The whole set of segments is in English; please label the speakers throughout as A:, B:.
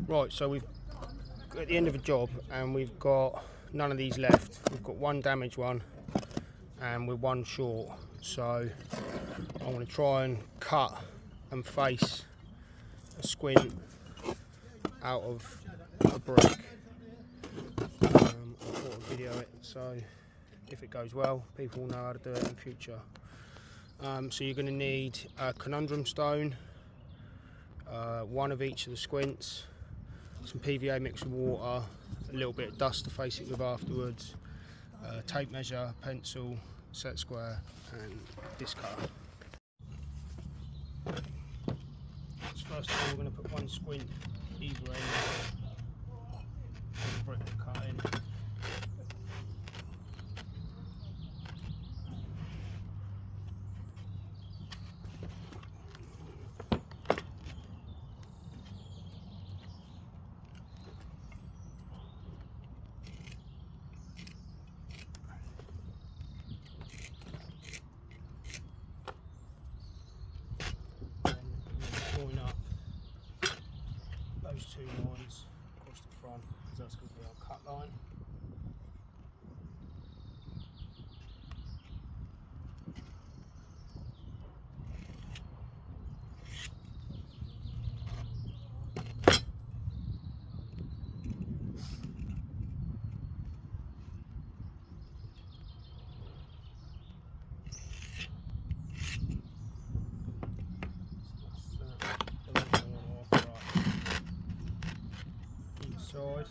A: Right, so we've got at the end of a job and we've got none of these left. We've got one damaged one and we're one short. So I'm going to try and cut and face a squint out of a brick. I thought I'd video it, so if it goes well, people will know how to do it in future. So you're going to need a conundrum stone, one of each of the squints, some PVA mixed with water, a little bit of dust to face it with afterwards, tape measure, pencil, set square and this cutter. So first of all we're going to put one squint either end of the brick we're cutting. Join up those two lines across the front because that's going to be our cut line. Side.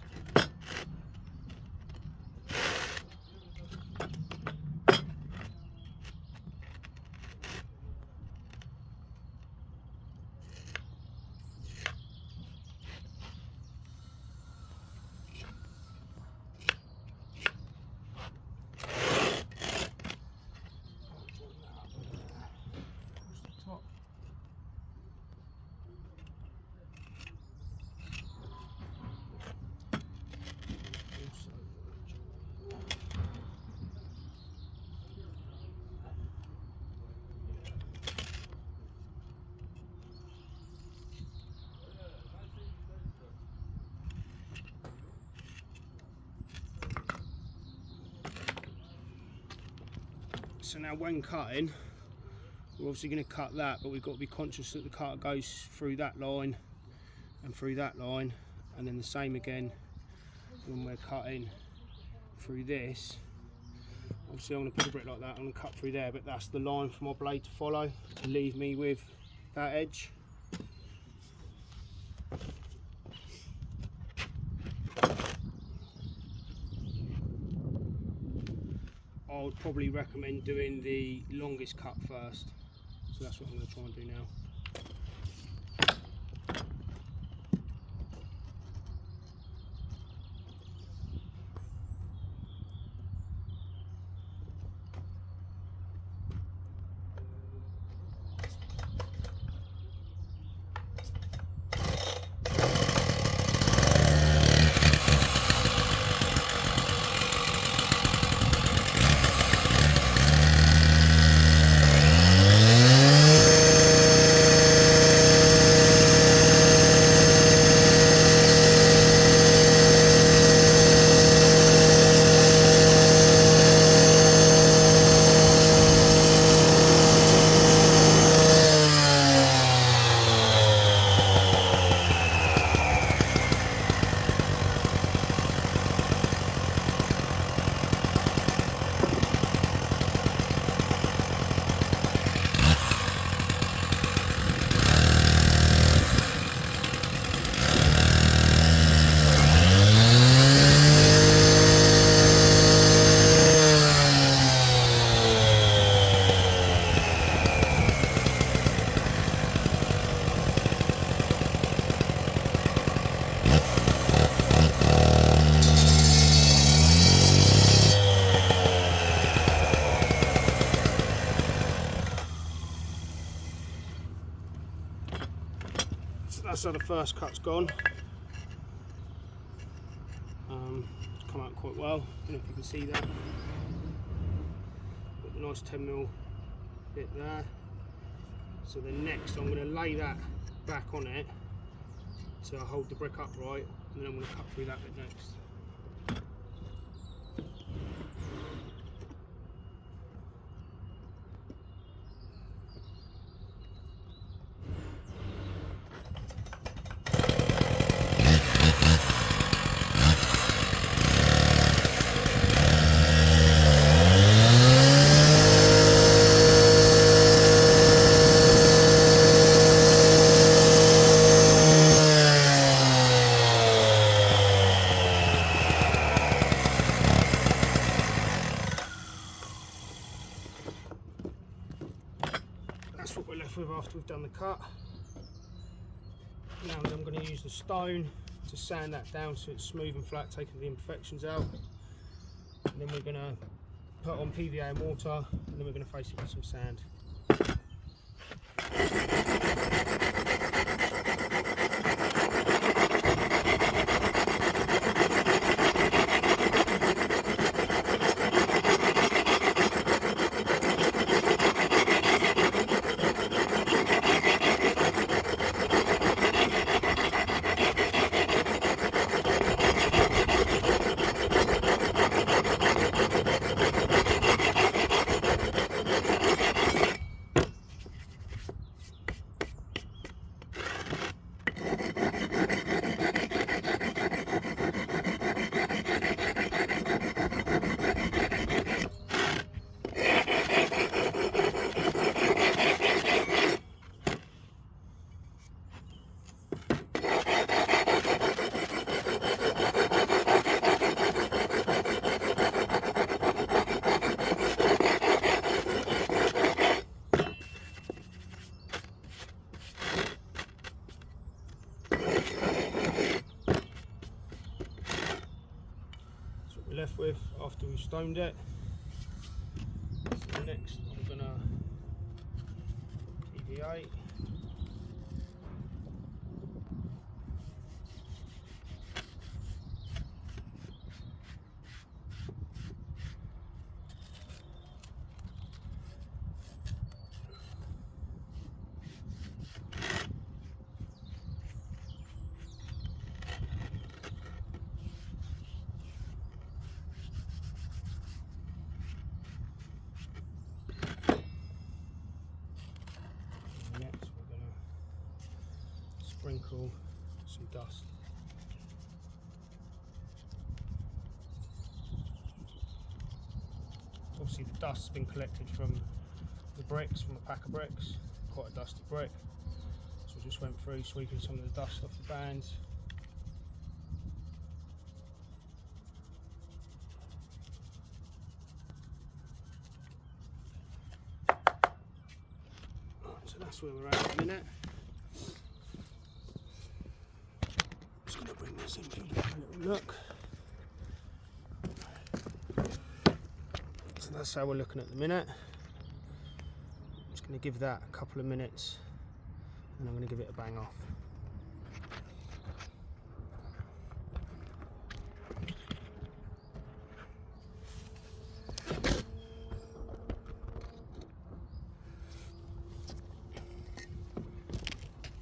A: So now when cutting, we're obviously going to cut that, but we've got to be conscious that the cutter goes through that line and through that line, and then the same again when we're cutting through this. Obviously I'm going to put a brick like that, I'm going to cut through there, but that's the line for my blade to follow to leave me with that edge. I would probably recommend doing the longest cut first, so that's what I'm going to try and do now. That's how the first cut's gone. It's come out quite well. I don't know if you can see that. Got the nice 10mm bit there. So then next I'm going to lay that back on it to hold the brick upright, and then I'm going to cut through that bit next. That's what we're left with after we've done the cut. Now I'm going to use the stone to sand that down so it's smooth and flat, taking the imperfections out. And then we're going to put on PVA and water, and then we're going to face it with some sand. Left with after we've stoned it. So next I'm gonna PVA. Next we're going to sprinkle some dust. Obviously the dust's been collected from the bricks, from a pack of bricks, quite a dusty brick. So we just went through sweeping some of the dust off the bands. So that's where we're at in a minute. Just going to bring this in for you to have a little look. So that's how we're looking at the minute. Just going to give that a couple of minutes and I'm going to give it a bang off.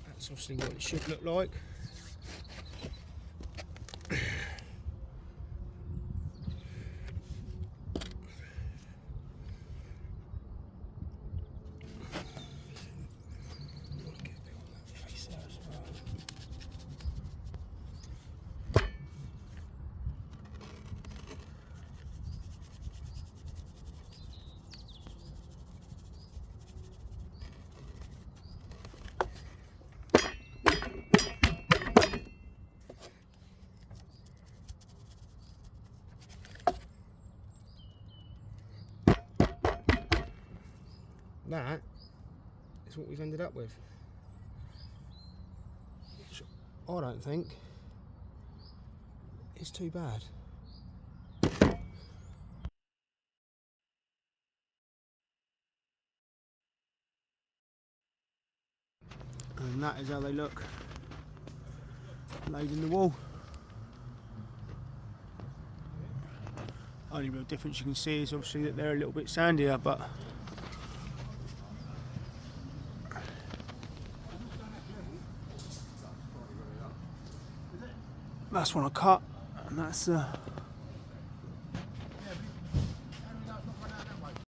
A: That's obviously what it should look like. That is what we've ended up with. Which I don't think is too bad. And that is how they look laid in the wall. Only real difference you can see is obviously that they're a little bit sandier, but that's one I cut, and that's